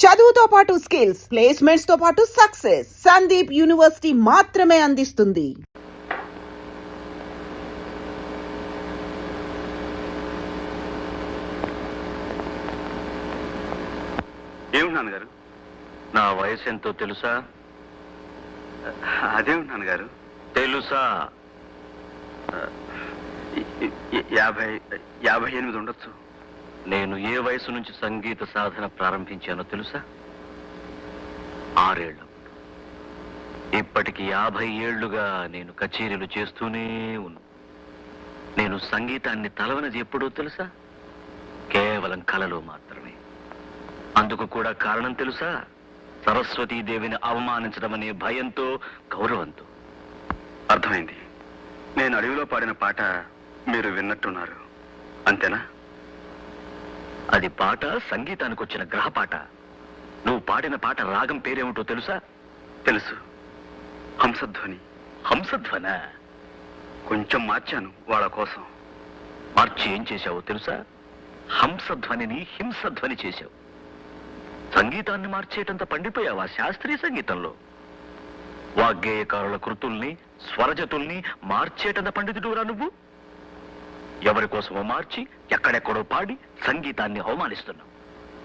చదువుతో పాటు skills, placements తో పాటు సక్సెస్ సందీప్ యూనివర్సిటీ మాత్రమే అందిస్తుంది. ఏమిటి నాన్నగారు? నా వయసు ఎంతో తెలుసా? అదేమిటి నాన్నగారు? తెలుసా? 58 ఉండొచ్చు. నేను ఏ వయసు నుంచి సంగీత సాధన ప్రారంభించానో తెలుసా? 6 ఏళ్ళు. ఇప్పటికి 50 ఏళ్లుగా నేను కచేరీలు చేస్తూనే ఉన్నా. నేను సంగీతాన్ని తలవనది ఎప్పుడో తెలుసా? కేవలం కలలో మాత్రమే. అందుకు కూడా కారణం తెలుసా? సరస్వతీదేవిని అవమానించడం అనే భయంతో, గౌరవంతో. అర్థమైంది. నేను అడవిలో పాడిన పాట మీరు విన్నట్టున్నారు, అంతేనా? అది పాట, సంగీతానికి వచ్చిన గ్రహపాట. నువ్వు పాడిన పాట రాగం పేరేమిటో తెలుసా? తెలుసు, హంసధ్వని. హంసధ్వన? కొంచెం మార్చాను వాళ్ళ కోసం. మార్చి ఏం చేశావో తెలుసా? హంసధ్వనిని హింసధ్వని చేశావు. సంగీతాన్ని మార్చేటంత పండిపోయావా శాస్త్రీయ సంగీతంలో? వాగ్గేయకారుల కృతుల్ని, స్వరజతుల్ని మార్చేటంత పండితుడురా నువ్వు. ఎవరి కోసమో మార్చి ఎక్కడెక్కడో పాడి సంగీతాన్ని అవమానిస్తున్నావు.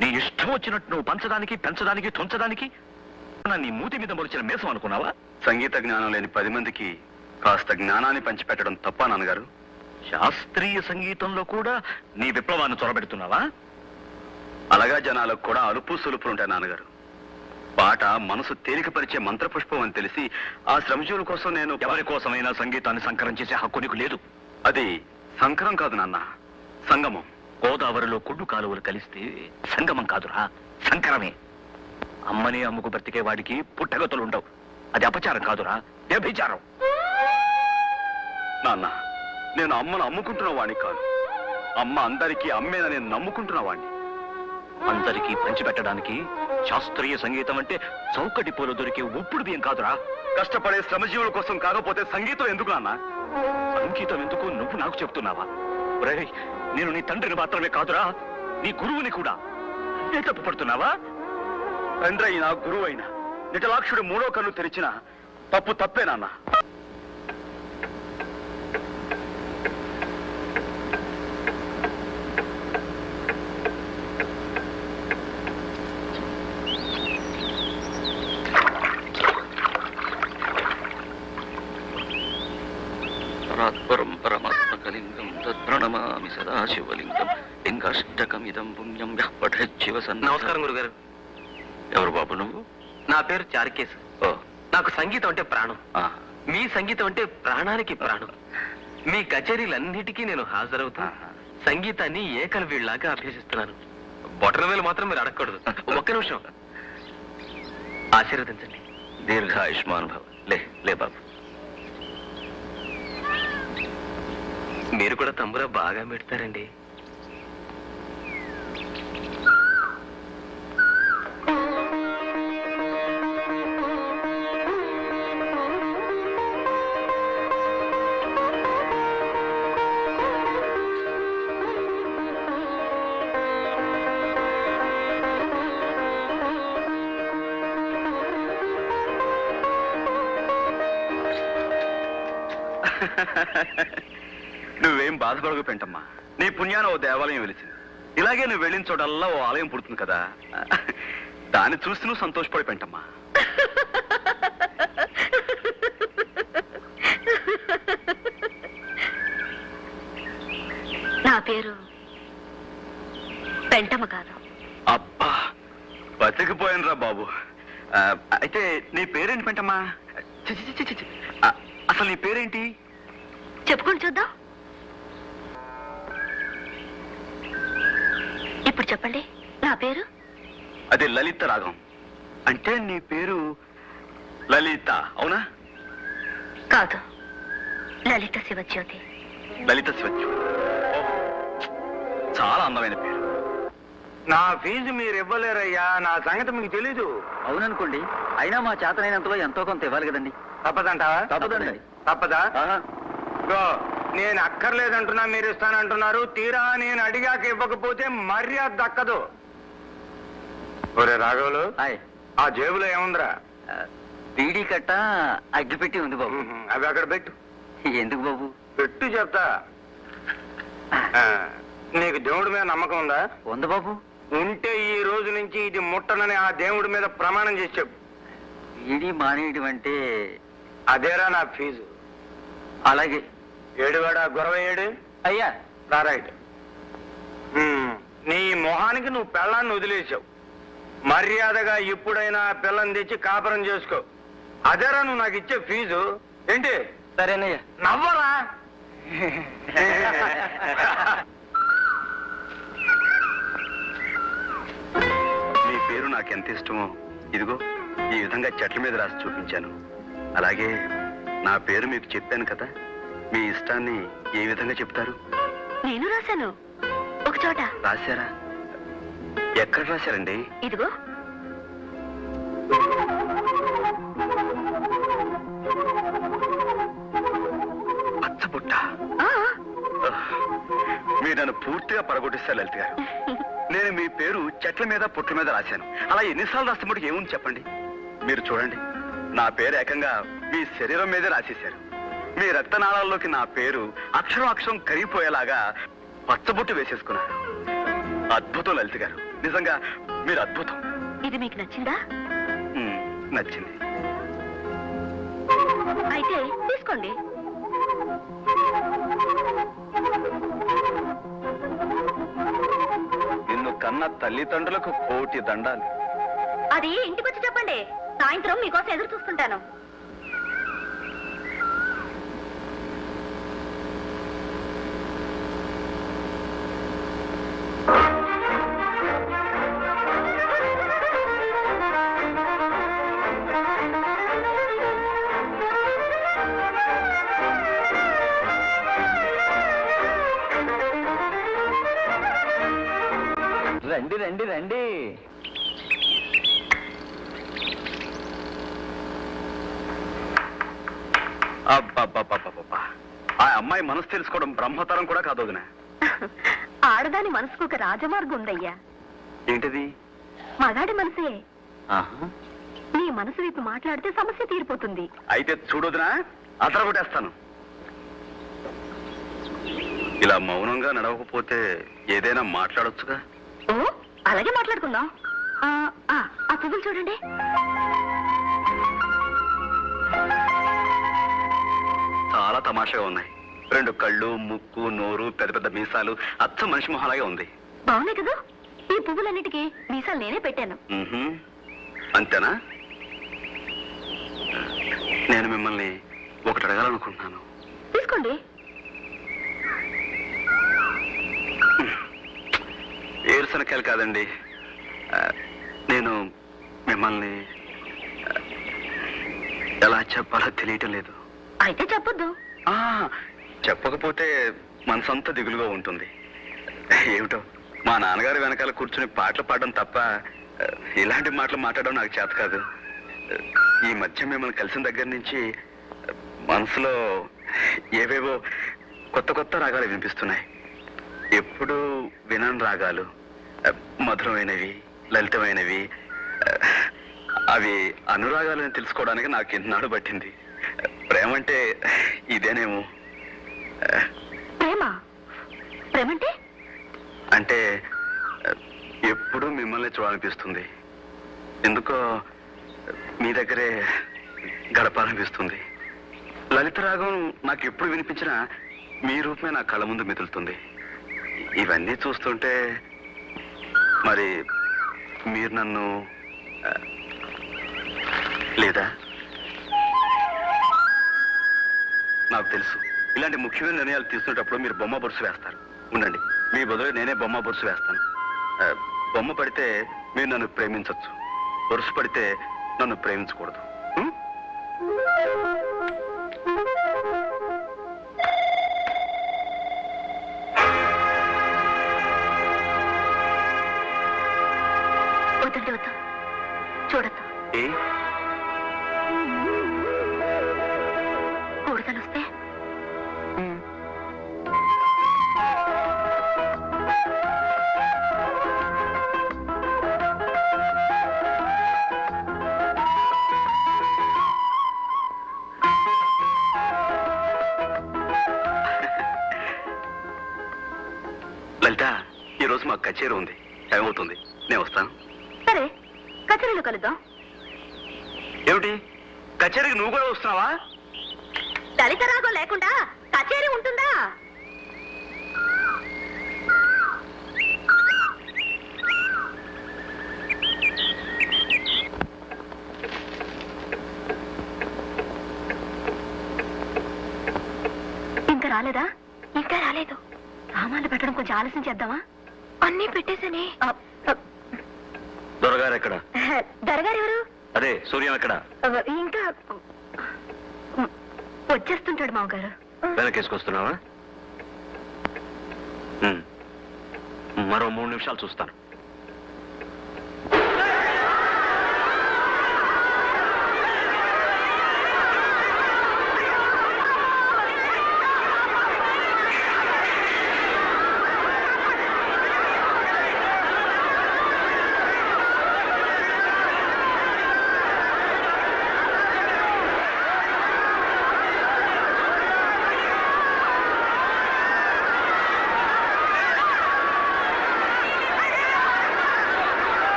నీ ఇష్టం వచ్చినట్టు నువ్వు పంచడానికి, పెంచడానికి, తుంచడానికి నీ మూతి మీద మొలిచిన మేసం అనుకున్నావా? సంగీత జ్ఞానం లేని 10 మందికి కాస్త జ్ఞానాన్ని పంచిపెట్టడం తప్ప నాన్నగారు? శాస్త్రీయ సంగీతంలో కూడా నీ విప్లవాన్ని చొరబెడుతున్నావా? అలాగా జనాలకు కూడా అలుపు సులుపులు ఉంటాయి నాన్నగారు. పాట మనసు తేలికపరిచే మంత్రపుష్పం అని తెలిసి ఆ శ్రమజీవుల కోసం నేను... ఎవరి కోసమైనా సంగీతాన్ని సంకరం చేసే హక్కు నీకు లేదు. అది సంకరం కాదు నాన్న, సంగమం. గోదావరిలో కుళ్ళు కాలువలు కలిస్తే సంగమం కాదురా, సంకరమే. అమ్మని అమ్ముకు బ్రతికే వాడికి పుట్టగతులుండవు. అది అపచారం కాదురా, వ్యభిచారం. నాన్న, నేను అమ్మను అమ్ముకుంటున్న వాడిని కాదు. అమ్మ అందరికీ అమ్మేనని నమ్ముకుంటున్న వాడిని. అందరికీ పంచిపెట్టడానికి శాస్త్రీయ సంగీతం అంటే చౌకటి పూలు దొరికే ఉప్పుడు బియ్యం కాదురా. కష్టపడే శ్రమజీవుల కోసం కాకపోతే సంగీతం ఎందుకు నాన్న? సంగీతం ఎందుకు నువ్వు నాకు చెప్తున్నావా? ఒరేయ్, నేను నీ తండ్రిని మాత్రమే కాదురా, నీ గురువుని కూడా. ఏ తప్పు పడుతున్నావా? తండ్రి అయినా గురువు అయినా నిటలాక్షుడు 3వ కన్ను తెరిచిన తప్పు తప్పే నాన్న. పరమాత్మకలింగం తత్ప్రణమామి సదాశివలింగం లింగాష్టకమిదం పుణ్యం యః పఠేత్ శివ సన్నిధౌ. నమస్కారం గురుగారు. ఎవరు బాబు నువ్వు? నా పేరు చారుకేశ్. ఓ, నాకు సంగీతం అంటే ప్రాణం. మీ సంగీతం అంటే ప్రాణానికి ప్రాణం. మీ కచేరీలన్నిటికీ నేను హాజరవుతా. సంగీతాన్ని ఏకలవీళ్ళలాగా అభ్యసిస్తున్నాను. బొటన వేలు మాత్రం మీరు అడగకూడదు. ఒక్క నిమిషం ఆశీర్వదించండి. దీర్ఘాయుష్మాన్ భవ. లే బాబు. మీరు కూడా తంబురా బాగా పెడతారండి. నువ్వేం బాధపడకు పెంటమ్మా. నీ పుణ్యాన ఓ దేవాలయం వెలిసింది. ఇలాగే నువ్వు వెళ్ళిన చోటల్లా ఓ ఆలయం పుడుతుంది కదా. దాన్ని చూసి నువ్వు సంతోషపడి పెంటమ్మా. నా పేరు పెంటమ్మ కాదు. అబ్బా, బతికిపోయానురా బాబు. అయితే నీ పేరేంటి పెంటమ్మా? చి, చి, చి, చి, చి. అసలు నీ పేరేంటి? చెప్పుకొని చూద్దాం. ఇప్పుడు చెప్పండి, నా పేరు? అది లలిత రాగం. అంటే నీ పేరు లలిత, అవునా? కాదు, లలిత శివజ్యోతి. లలిత శివజ్యోతి. చాలా అందమైన పేరు. నా ఫీజు మీరు ఇవ్వలేరయ్యా. నా సంగతి మీకు తెలీదు. అవుననుకోండి, అయినా మా చేతనైనంతలో ఎంతో కొంత ఇవ్వాలి కదండి. తప్పదంటావా? తప్పదండి. తప్పదా? ఇదిగో, నేను అక్కర్లేదంటున్నా, మీరు ఇస్తానంటున్నారు. తీరా నేను అడిగాక ఇవ్వకపోతే మర్యాద దక్కదు. ఒరే రాఘవులు, హాయ్. ఆ జేబులో ఏముందిరా? బీడీ కట్ట అగ్గిపెట్టి ఉంది బాబు. అవి అక్కడ పెట్టు. ఎందుకు బాబు? పెట్టు చెప్తా. ఆ, నీకు దేవుడి మీద నమ్మకం ఉందా? ఉంది బాబు. ఉంటే ఈ రోజు నుంచి ఇది ముట్టనని ఆ దేవుడి మీద ప్రమాణం చేసి చెప్పు. బీడీ మానేయడం అంటే అదేరా నా ఫీజు. అలాగే. ఏడువాడా గొడవ ఏడు. అయ్యా రైట్. నీ మొహానికి నువ్వు పెళ్ళాన్ని వదిలేసావు. మర్యాదగా ఇప్పుడైనా పిల్లని తెచ్చి కాపురం చేసుకో. అదేరా నువ్వు నాకు ఇచ్చే ఫీజు. ఏంటి? సరేనయ్యా. నవ్వరా? మీ పేరు నాకు ఎంత ఇష్టమో ఇదిగో ఈ విధంగా చెట్ల మీద రాసి చూపించాను. అలాగే నా పేరు మీకు చెప్పాను కదా, మీ ఇష్టాన్ని ఏ విధంగా చెప్తారు? నేను రాశాను ఒక చోట. రాశారా? ఎక్కడ రాశారండి? ఇదిగో. పచ్చబుట్ట. ఆ, మీరు నన్ను పూర్తిగా పడగొట్టిస్తారు లలిత గారు. నేను మీ పేరు చెట్ల మీద పుట్ల మీద రాశాను. అలా ఎన్నిసార్లు రాస్తే మటుకు ఏముంది చెప్పండి. మీరు చూడండి, నా పేరు ఏకంగా మీ శరీరం మీదే రాసేశారు. మీ రక్తనాళాల్లోకి నా పేరు అక్షరం అక్షరం కరిగిపోయేలాగా పచ్చబొట్టు వేసేసుకున్నారు. అద్భుతం లలిత గారు, నిజంగా మీరు అద్భుతం. ఇది మీకు నచ్చిందా? నచ్చింది. అయితే తీసుకోండి. నిన్ను కన్న తల్లిదండ్రులకు కోటి దండాలు. అది ఇంటికి వచ్చి చెప్పండి. సాయంత్రం మీకోసం ఎదురు చూస్తుంటాను. రండి రండి రండి. అబ్బబ్బబ్బబ్బబ్బా, ఆ అమ్మాయి మనసు తెలుసుకోవడం బ్రహ్మతరం కూడా కాదు వదినా. ఆడదాని మనసుకు ఒక రాజమార్గం ఉందయ్యా. ఏంటిది? మగాడి మనసే. ఆహా. నీ మనసు వైపు మాట్లాడితే సమస్య తీరిపోతుంది. అయితే చూడొదినా, అతర కొట్టేస్తాను. ఇలా మౌనంగా నడవకపోతే ఏదైనా మాట్లాడొచ్చుగా. ఓ, అలాగే మాట్లాడుకుందాం. ఆ పువ్వులు చూడండి. చాలా తమాషాగా ఉన్నాయి. రెండు కళ్ళు, ముక్కు, నోరు, పెద్ద పెద్ద మీసాలు, అచ్చం మనిషి మొహలాగే ఉంది. బాగున్నాయి కదా? ఈ పువ్వులన్నిటికీ మీసాలు నేనే పెట్టాను. మ్మ్హ్మ్. అంతేనా? నేను మిమ్మల్ని ఒకటి అడగాలనుకుంటున్నాను. తీసుకోండి. ఏరుశనకాయలు కాదండి. నేను మిమ్మల్ని ఎలా చెప్పాలో తెలియటం లేదు. అయితే చెప్పొద్దు. చెప్పకపోతే మనసంతా దిగులుగా ఉంటుంది. ఏమిటో, మా నాన్నగారి వెనకాల కూర్చుని పాటలు పాడడం తప్ప ఇలాంటి మాటలు మాట్లాడడం నాకు చేత కాదు. ఈ మధ్య మిమ్మల్ని కలిసిన దగ్గర నుంచి మనసులో ఏవేవో కొత్త కొత్త రాగాలు వినిపిస్తున్నాయి. ఎప్పుడు వినని రాగాలు, మధురమైనవి, లలితమైనవి. అవి అనురాగాలని తెలుసుకోవడానికి నాకు ఎన్నాళ్ళు పట్టింది. ప్రేమ అంటే ఇదేనేమో. ప్రేమ? ప్రేమంటే? అంటే ఎప్పుడు మిమ్మల్ని చూడాలనిపిస్తుంది. ఎందుకో మీ దగ్గరే గడపాలనిపిస్తుంది. లలిత రాగం నాకు ఎప్పుడు వినిపించినా మీ రూపమే నా కళ్ళ ముందు మెదులుతుంది. ఇవన్నీ చూస్తుంటే మరి మీరు నన్ను లేదా? నాకు తెలుసు, ఇలాంటి ముఖ్యమైన నిర్ణయాలు తీసుకునేటప్పుడు మీరు బొమ్మ బొరుసు వేస్తారు. ఉండండి, మీ బదులు నేనే బొమ్మ బొరుసు వేస్తాను. బొమ్మ పడితే మీరు నన్ను ప్రేమించవచ్చు, బొరుసు పడితే నన్ను ప్రేమించకూడదు. వద్దండి, వద్దు, చూడద్దు. ఏ? కూడదని వస్తే రోజు మాకు కచేరీ ఉంది, టైం అవుతుంది. నేను వస్తాను. సరే, కచేరీలో కలుద్దాం. ఏమిటి, కచేరీకి నువ్వు కూడా వస్తున్నావా? దళిత రాగం లేకుండా కచేరీ ఉంటుందా? ఇంకా రాలేదా? ఇంకా రాలేదు. సామాన్లు పెట్టడం కొంచెం ఆలస్యం చేద్దామా? అన్నీ పెట్టేశానే. దొరగారు ఎక్కడ? దొరగారు ఎవరు? అదే సూర్యం ఎక్కడ? ఇంకా వచ్చేస్తుంటాడు మామగారు. వెనకేసుకొస్తున్నావా? మరో 3 నిమిషాలు చూస్తాను.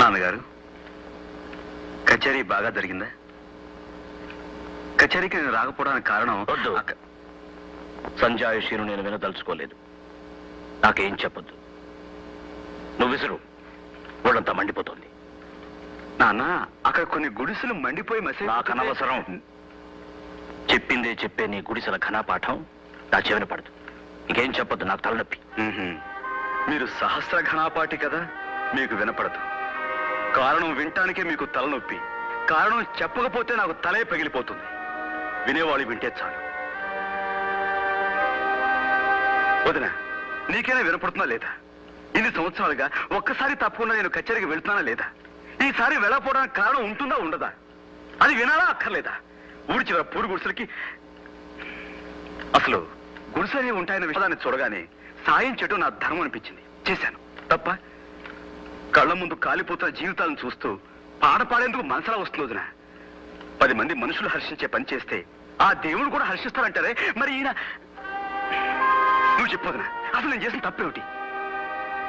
నాన్నగారు, కచేరీ బాగా జరిగిందా? కచేరీకి నేను రాకపోవడానికి కారణం వద్దు. సంజాయిషీను నేను వినదలుచుకోలేదు. నాకేం చెప్పొద్దు. నువ్వు విసురు, ఒళ్ళంతా మండిపోతుంది. నాన్న, అక్కడ కొన్ని గుడిసెలు మండిపోయి నాకు అనవసరం. చెప్పిందే చెప్పే నీ గుడిసెల ఘనపాఠం నా చెవిన పడదు. ఇంకేం చెప్పొద్దు, నాకు తలనొప్పి. మీరు సహస్ర ఘనాపాటి కదా, మీకు వినపడదు. కారణం వినటానికే మీకు తలనొప్పి. కారణం చెప్పకపోతే నాకు తలే పగిలిపోతుంది. వినేవాళ్ళు వింటే చాలు. వదినా, నీకైనా వినపడుతున్నా లేదా? ఇన్ని సంవత్సరాలుగా ఒక్కసారి తప్పకుండా నేను కచేరీకి వెళ్తున్నానా లేదా? ఈసారి వెళ్ళకపోవడానికి కారణం ఉంటుందా ఉండదా? అది వినాలా అక్కర్లేదా? ఊరి చివర పూరు గుడిసెలకి అసలు గుడిసెలే ఉంటాయన్న విషయాన్ని చూడగానే సాయం చేయడం నా ధర్మం అనిపించింది. చేశాను. తప్ప కళ్ళ ముందు కాలిపోతున్న జీవితాలను చూస్తూ పాట పాడేందుకు మనసులా వస్తుంది వదినా. 10 మంది మనుషులు హర్షించే పని చేస్తే ఆ దేవుడు కూడా హర్షిస్తారంటారే, మరి ఈయన నువ్వు చెప్పొదినా, అసలు నేను చేసిన తప్పేమిటి?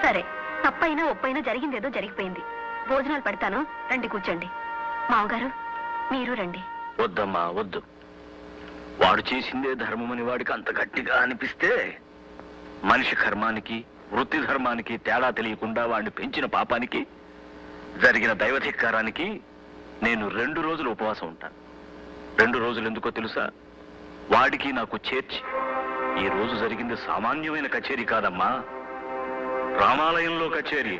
సరే, తప్పైనా ఒప్పైనా జరిగిందేదో జరిగిపోయింది. భోజనాలు పెడతాను, రండి కూర్చోండి. మామగారు, మీరు రండి. వద్దమ్మా, వద్దు. వాడు చేసిందే ధర్మమని వాడికి అంత గట్టిగా అనిపిస్తే మనిషి కర్మానికి వృత్తి ధర్మానికి తేడా తెలియకుండా వాడిని పెంచిన పాపానికి జరిగిన దైవధిక్కారానికి నేను 2 రోజులు ఉపవాసం ఉంటాను. 2 రోజులు ఎందుకో తెలుసా? వాడికి నాకు చేర్చి. ఈ రోజు జరిగింది సామాన్యమైన కచేరీ కాదమ్మా, రామాలయంలో కచేరీ.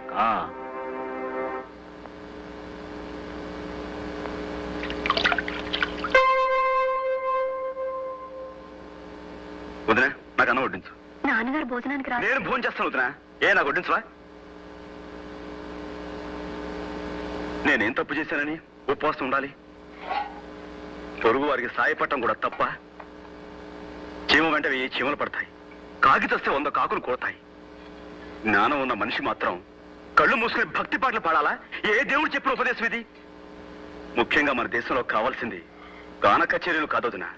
వదినా, నాకు అన్నం వడ్డించు. నాన్నగారు భోజనానికి రా. నేను భోజనం చేస్తాను వదినా. నాకు వడ్డించవా? నేనేం తప్పు చేశానని ఉపవాసం ఉండాలి? పొరుగు వారికి సాయపడటం కూడా తప్ప? చీమ వెంట వెయ్యి చీమలు పడతాయి, కాకి తెస్తే 100 కాకులు కొడతాయి. జ్ఞానం ఉన్న మనిషి మాత్రం కళ్ళు మూసుకుని భక్తి పాటలు పాడాలా? ఏ దేవుడు చెప్పిన ఉపదేశం ఇది? ముఖ్యంగా మన దేశంలో కావాల్సింది గాన కచేరీలు కాదొదినా,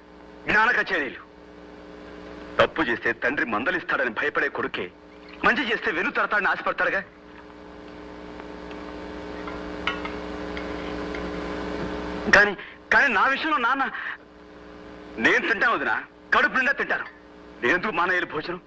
జ్ఞాన కచేరీలు. తప్పు చేస్తే తండ్రి మందలిస్తాడని భయపడే కొడుకే మంచి చేస్తే వెను తడతాడని ఆశపడతాడుగా. కానీ కానీ నా విషయంలో నాన్న, నేను తింటాను వదినా, కడుపు నిండా తింటాను. నేనెందుకు మానేయాలి భోజనం?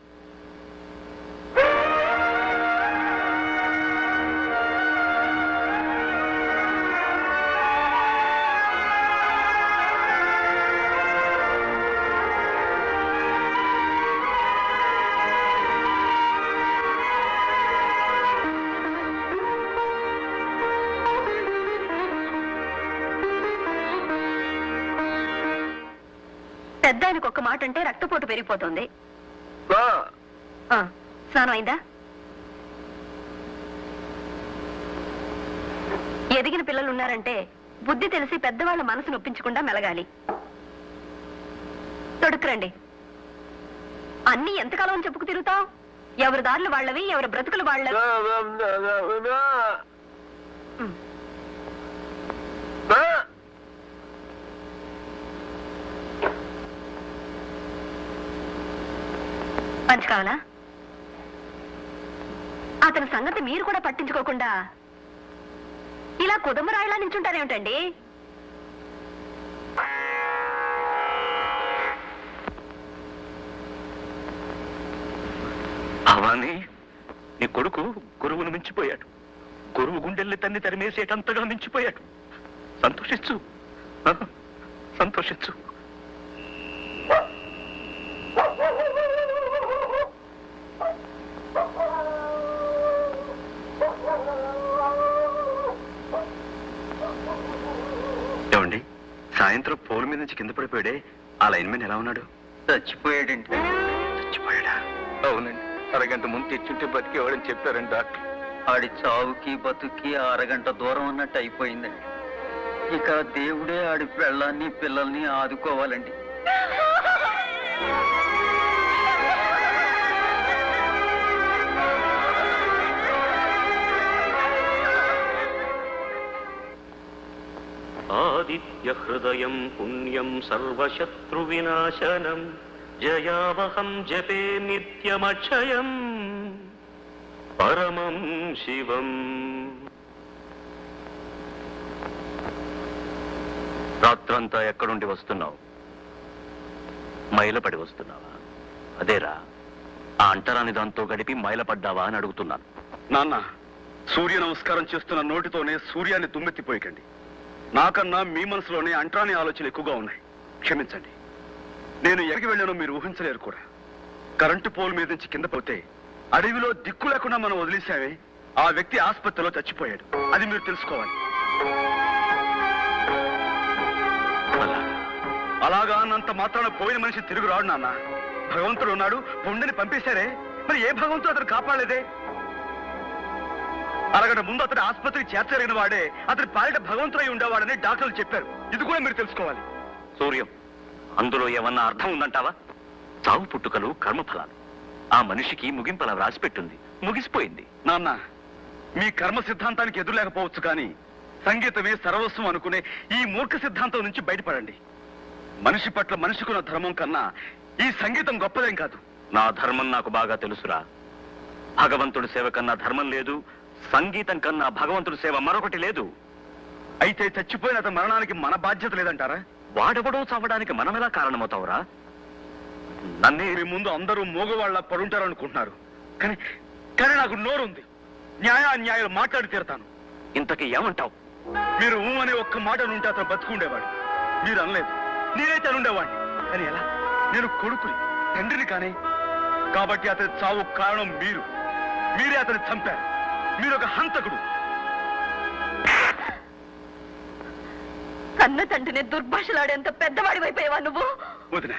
పెద్ద ఆయనకు ఒక్క మాట అంటే రక్తపోటు పెరిగిపోతుంది. స్నానం అయిందా? ఎదిగిన పిల్లలు ఉన్నారంటే బుద్ధి తెలిసి పెద్దవాళ్ళ మనసు నొప్పించకుండా మెలగాలి. తొడుక్కురండి. అన్ని ఎంతకాలం అని చెప్పుకు తిరుగుతావు? ఎవరి దారులు వాళ్ళవి, ఎవరి బ్రతుకులు వాళ్ళవి. పంచి కావాలా? అతని సంగతి మీరు కూడా పట్టించుకోకుండా ఇలా కుదమరాయిలా నించుంటారేమిటండి? అవాని, నీ కొడుకు గురువును మించిపోయాడు. గురువు గుండెల్ని తన్ని తరిమేసేటంతగా మించిపోయాడు. సంతోషించు, సంతోషించు. ఏమండి, సాయంత్రం పోల్ మీద నుంచి కింద పడిపోయాడే, ఆ లైన్ మ్యాన్ ఎలా ఉన్నాడు? చచ్చిపోయాడండి. చచ్చిపోయాడా? అవునండి, అరగంట ముందు తెచ్చుంటే బతికేవాడని చెప్పారండి డాక్టర్. ఆడి చావుకి బతుకి 1 అరగంట దూరం అన్నట్టు అయిపోయిందండి. ఇక దేవుడే ఆడి పెళ్ళాన్ని పిల్లల్ని ఆదుకోవాలండి. ఆదిత్య హృదయం పుణ్యం సర్వశత్రు వినాశనం జయావహం జపే నిత్యమక్షయం పరమం శివం. రాత్రంతా ఎక్కడుండి వస్తున్నావు? మైలపడి వస్తున్నావా? అదేరా, ఆ అంటరాని దాంతో గడిపి మైలపడ్డావా అని అడుగుతున్నాను. నాన్న, సూర్య నమస్కారం చేస్తున్న నోటితోనే సూర్యాన్ని దుమ్మెత్తిపోయకండి. నాకన్నా మీ మనసులోనే అంటరాని ఆలోచనలు ఎక్కువగా ఉన్నాయి. క్షమించండి. నేను ఎక్కడికి వెళ్ళానో మీరు ఊహించలేరు కూడా. కరెంటు పోల్ మీద నుంచి కింద పోతే అడవిలో దిక్కు లేకుండా మనం వదిలేసామే, ఆ వ్యక్తి ఆసుపత్రిలో చచ్చిపోయాడు. అది మీరు తెలుసుకోవాలి. అలాగా అన్నంత మాత్రాన పోయిన మనిషి తిరుగు రాడు నాన్న. భగవంతుడు ఉన్నాడు, పొండిని పంపేశారే, మరి ఏ భగవంతుడు అతను కాపాడలేదే? అరగంట ముందు అతని ఆసుపత్రికి చేర్చలేని వాడే అతని పాలిట భగవంతుడై ఉండేవాడని డాక్టర్లు చెప్పారు. ఇది కూడా మీరు తెలుసుకోవాలి. సూర్యం, అందులో ఏమన్నా అర్థం ఉందంటావా? చావు పుట్టుకలు కర్మఫలాలు. ఆ మనిషికి ముగింపలా వ్రాసిపెట్టుంది, ముగిసిపోయింది. నాన్న, మీ కర్మ సిద్ధాంతానికి ఎదురులేకపోవచ్చు కానీ సంగీతమే సర్వస్వం అనుకునే ఈ మూర్ఖ సిద్ధాంతం నుంచి బయటపడండి. మనిషి పట్ల మనిషికున్న ధర్మం కన్నా ఈ సంగీతం గొప్పదేం కాదు. నా ధర్మం నాకు బాగా తెలుసురా. భగవంతుడి సేవ కన్నా ధర్మం లేదు, సంగీతం కన్నా భగవంతుడి సేవ మరొకటి లేదు. అయితే చచ్చిపోయిన అతని మరణానికి మన బాధ్యత లేదంటారా? వాడెవడో చావడానికి మనమెలా కారణమవుతావురా? నన్నే మీ ముందు అందరూ మూగవాళ్ళ పడుంటారు అనుకుంటున్నారు, కానీ కానీ నాకు నోరుంది. న్యాయాన్యాయాలు మాట్లాడి తీరతాను. ఇంతకీ ఏమంటావు? మీరు ఊ అనే ఒక్క మాట ఉంటే అతను బతుకుండేవాడు. మీరు అనలేదు, నేనైతే అనుండేవాడిని. కానీ ఎలా? నేను కొడుకుని, తండ్రిని కానీ. కాబట్టి అతని చావు కారణం మీరే అతన్ని చంపారు. మీరు ఒక హంతకుడు. కన్న తండ్రిని దుర్భాషలాడేంత పెద్దవాడి వైపోయావా నువ్వు? వదిన,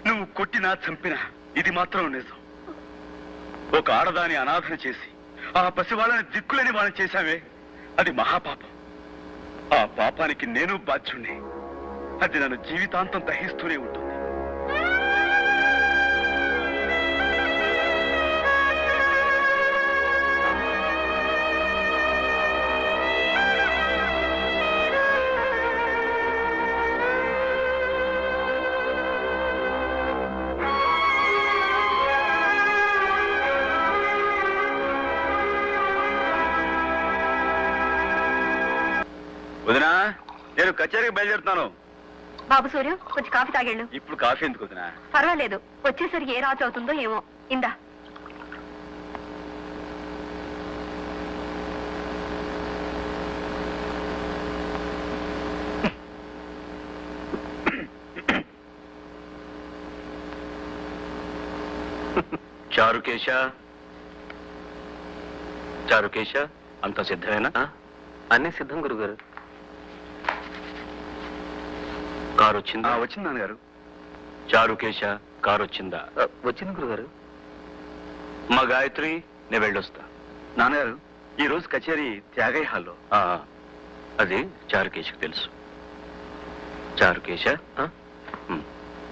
నువ్వు కొట్టినా చంపినా ఇది మాత్రం నిజం. ఒక ఆడదాని అనాథన చేసి ఆ పసివాళ్ళని దిక్కులేని వాళ్ళని చేశామే, అది మహాపాపం. ఆ పాపానికి నేను బాధ్యుణ్ణి. అది నన్ను జీవితాంతం దహిస్తూనే ఉంటుంది. వదినా, నేను కచేరీకి బయలుదేరుతున్నాను. బాబు సూర్యం, కొంచెం కాఫీ తాగేళ్ళు. ఇప్పుడు కాఫీ ఎందుకు వదినా? పర్వాలేదు, వచ్చేసరికి ఏ రాజు అవుతుందో ఏమో. ఇందా. చారుకేశ, చారుకేశ, అంత సిద్ధమేనా? అన్ని సిద్ధం గురుగారు. కారు వచ్చిందా? వచ్చింది నాన్నగారు. చారుకేశ, కారు వచ్చిందా? వచ్చింది గురుగారు. మా గాయత్రి, నేను వెళ్ళొస్తా. నాన్నగారు, ఈ రోజు కచేరీ త్యాగయ్య హాల్లో. అది చారుకేశకు తెలుసు. చారుకేశ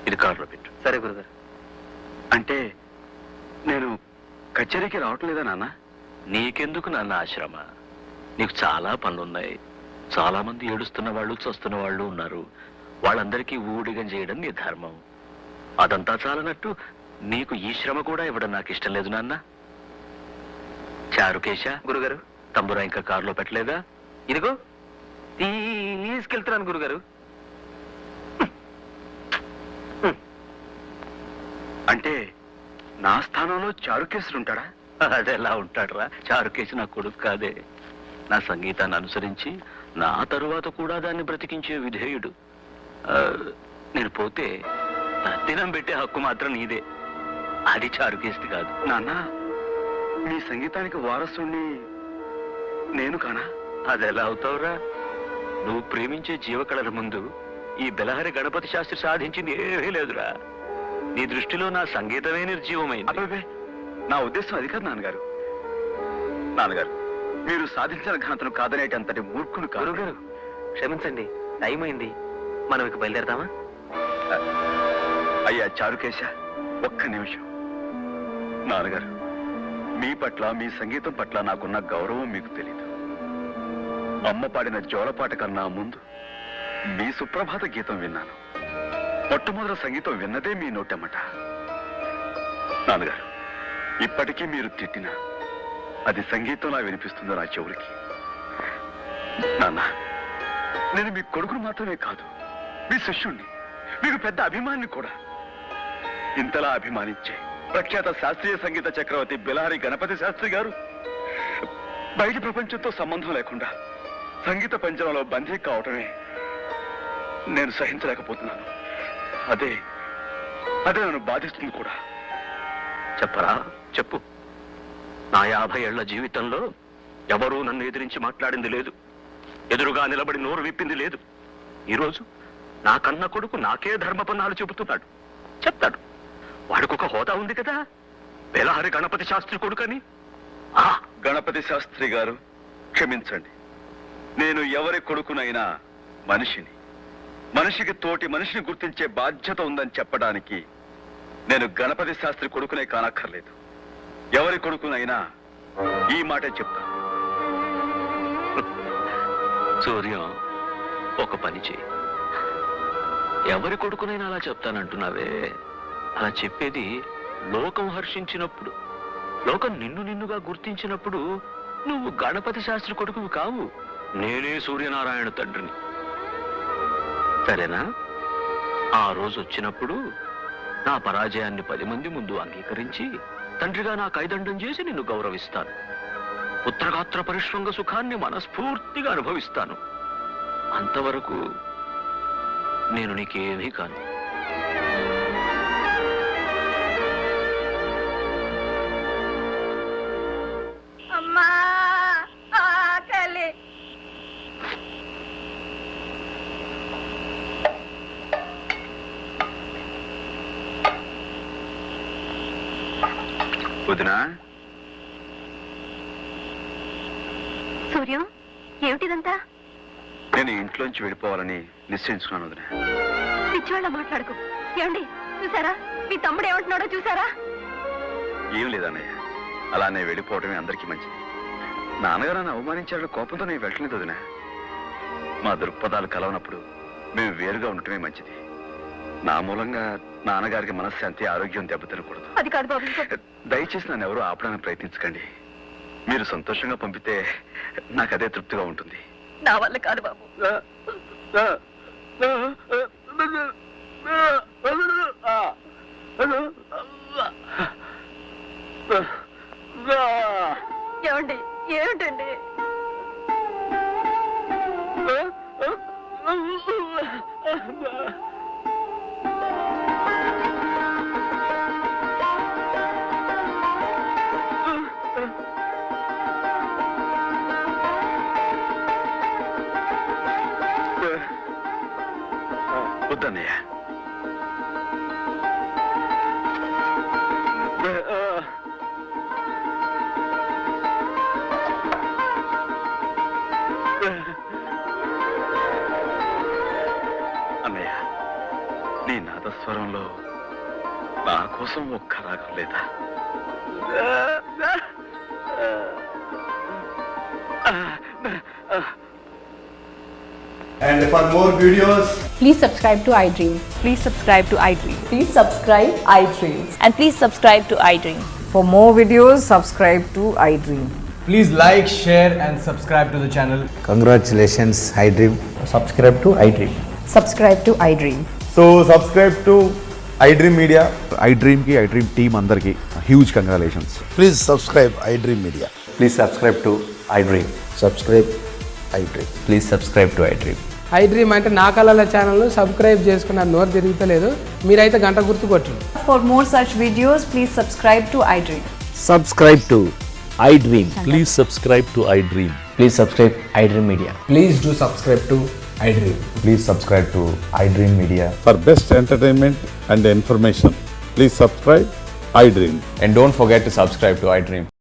ఇది కారులో పెట్టు. సరే గురుగారు. అంటే నేను కచేరీకి రావటం లేదా నాన్న? నీకెందుకు నాన్న ఆశ్రమ? నీకు చాలా పనులున్నాయి. చాలా మంది ఏడుస్తున్న వాళ్ళు చస్తున్న వాళ్ళు ఉన్నారు. వాళ్ళందరికీ ఊడిగం చేయడం నీ ధర్మం. అదంతా చాలనట్టు నీకు ఈ శ్రమ కూడా ఇవ్వడం నాకు ఇష్టం లేదు నాన్న. చారుకేశ, గురుగారు, తంబురా ఇంకా కారులో పెట్టలేదా? ఇదిగో తీసుకెళ్తున్నాను గురుగారు. అంటే నా స్థానంలో చారుకేశ్వరు ఉంటాడా? అదెలా ఉంటాడురా? చారుకేశ నా కొడుకు కాదే. నా సంగీతాన్ని అనుసరించి నా తరువాత కూడా దాన్ని బ్రతికించే విధేయుడు. నేను పోతే దినం పెట్టే హక్కు మాత్రం నీదే. అది చారుకేశది కాదు. నాన్న, మీ సంగీతానికి వారసుని నేను కానా? అదెలా అవుతావురా? నువ్వు ప్రేమించే జీవకళల ముందు ఈ బెలహరి గణపతి శాస్త్రి సాధించింది ఏమీ లేదురా. నీ దృష్టిలో నా సంగీతమే నిర్జీవమైంది. అబ్బే, నా ఉద్దేశం అది కాదు నాన్నగారు. నాన్నగారు, మీరు సాధించిన ఘనతను కాదనేటంతటి మూర్ఖులు కాదు. గురుగారు క్షమించండి, టైం అయింది. మనం ఇక బయలుదేరదామా? అయ్యా చారుకేశ, ఒక్క నిమిషం. నాన్నగారు, మీ పట్ల, మీ సంగీతం పట్ల నాకున్న గౌరవం మీకు తెలీదు. అమ్మ పాడిన జోలపాట కన్నా ముందు మీ సుప్రభాత గీతం విన్నాను. మొట్టమొదటి సంగీతం విన్నదే మీ నోటమ్మట. నాన్నగారు, ఇప్పటికీ మీరు తిట్టినా అది సంగీతంలా వినిపిస్తుందో నా చెవులకి. నాన్న, నేను మీ కొడుకును మాత్రమే కాదు, మీ శిష్యుణ్ణి, మీకు పెద్ద అభిమాని కూడా. ఇంతలా అభిమానించే ప్రఖ్యాత శాస్త్రీయ సంగీత చక్రవర్తి బిలహరి గణపతి శాస్త్రి గారు బయటి ప్రపంచంతో సంబంధం లేకుండా సంగీత పంచరంలో బందీ కావటమే నేను సహించలేకపోతున్నాను. అదే నన్ను బాధిస్తుంది కూడా. చెప్పరా, చెప్పు. నా 50 ఏళ్ల జీవితంలో ఎవరూ నన్ను ఎదిరించి మాట్లాడింది లేదు. ఎదురుగా నిలబడి నోరు విప్పింది లేదు. ఈరోజు నా కన్న కొడుకు నాకే ధర్మపన్నాలు చెబుతున్నాడు. చెప్తాడు. వాడికొక హోదా ఉంది కదా, బెలహరి గణపతి శాస్త్రి కొడుకని. గణపతి శాస్త్రి గారు, క్షమించండి. నేను ఎవరి కొడుకునైనా మనిషిని, మనిషికి తోటి మనిషిని గుర్తించే బాధ్యత ఉందని చెప్పడానికి నేను గణపతి శాస్త్రి కొడుకునే కానక్కర్లేదు. ఎవరి కొడుకునైనా ఈ మాటే చెప్తాను. సూర్యం, ఒక పని చేయి. ఎవరి కొడుకునైనా అలా చెప్తానంటున్నావే, అలా చెప్పేది లోకం హర్షించినప్పుడు, లోకం నిన్నుగా గుర్తించినప్పుడు నువ్వు గణపతి శాస్త్రి కొడుకువి కావు. నేనే సూర్యనారాయణ తండ్రిని. సరేనా? ఆ రోజు వచ్చినప్పుడు నా పరాజయాన్ని 10 మంది ముందు అంగీకరించి తండ్రిగా నా కైదండం చేసి నిన్ను గౌరవిస్తాను. పుత్రగాత్ర పరిశ్రంగ సుఖాన్ని మనస్ఫూర్తిగా అనుభవిస్తాను. అంతవరకు నేను నీకేమీ కాను. అమ్మా, ఆకలి. వదినా, సూర్యం, ఏమిటిదంతా? నేను ఇంట్లోంచి వెళ్ళిపోవాలని నిశ్చయించుకున్నాను వదినా. పిచ్చివాళ్ళ మాట్లాడుకో. ఏమండి, చూసారా మీ తమ్ముడు ఏమంటున్నాడో చూసారా? ఏం లేదన్నయ్య, అలానే వెళ్ళిపోవడమే అందరికీ మంచిది. నాన్నగారు నన్ను అవమానించాడు, కోపంతో నేను వెళ్ళలేదు వదినా. మా దృక్పథాలు కలవనప్పుడు మేము వేరుగా ఉండటమే మంచిది. నా మూలంగా నాన్నగారికి మనశ్శాంతి, ఆరోగ్యం దెబ్బతినకూడదు. అది కాదు బాబు. దయచేసి నన్ను ఎవరూ ఆపడానికి ప్రయత్నించకండి. మీరు సంతోషంగా పంపితే నాకు అదే తృప్తిగా ఉంటుంది. నా వల్ల కాదు బాబు. ఏమండి, ఏమిటండి? వద్దన్నయ్య. అన్నయ్య, కోసం ఒక్క రాగం లేదా? And for more videos, Please subscribe to iDream. Please subscribe to iDream. Please subscribe iDream. And please subscribe to iDream. For more videos, subscribe to iDream. please like, share, and subscribe to the channel. Congratulations, iDream. Subscribe to iDream. Subscribe to iDream. So, subscribe to iDream Media. iDream ki iDream team andarki huge congratulations. Please subscribe iDream Media. Please subscribe to iDream. Subscribe iDream. Please subscribe to iDream. iDream అంటే నా కళల channel subscribe చేసుకున్న నోరు తిరుగుతలేదు మీరైతే గంట గుర్తు కొట్టండి. For more such videos, please subscribe to iDream. Subscribe to iDream. Please subscribe to iDream. Please subscribe iDream Media. Please do subscribe to iDream. Please subscribe to iDream Media. For best entertainment and information, please subscribe iDream. And don't forget to subscribe to iDream.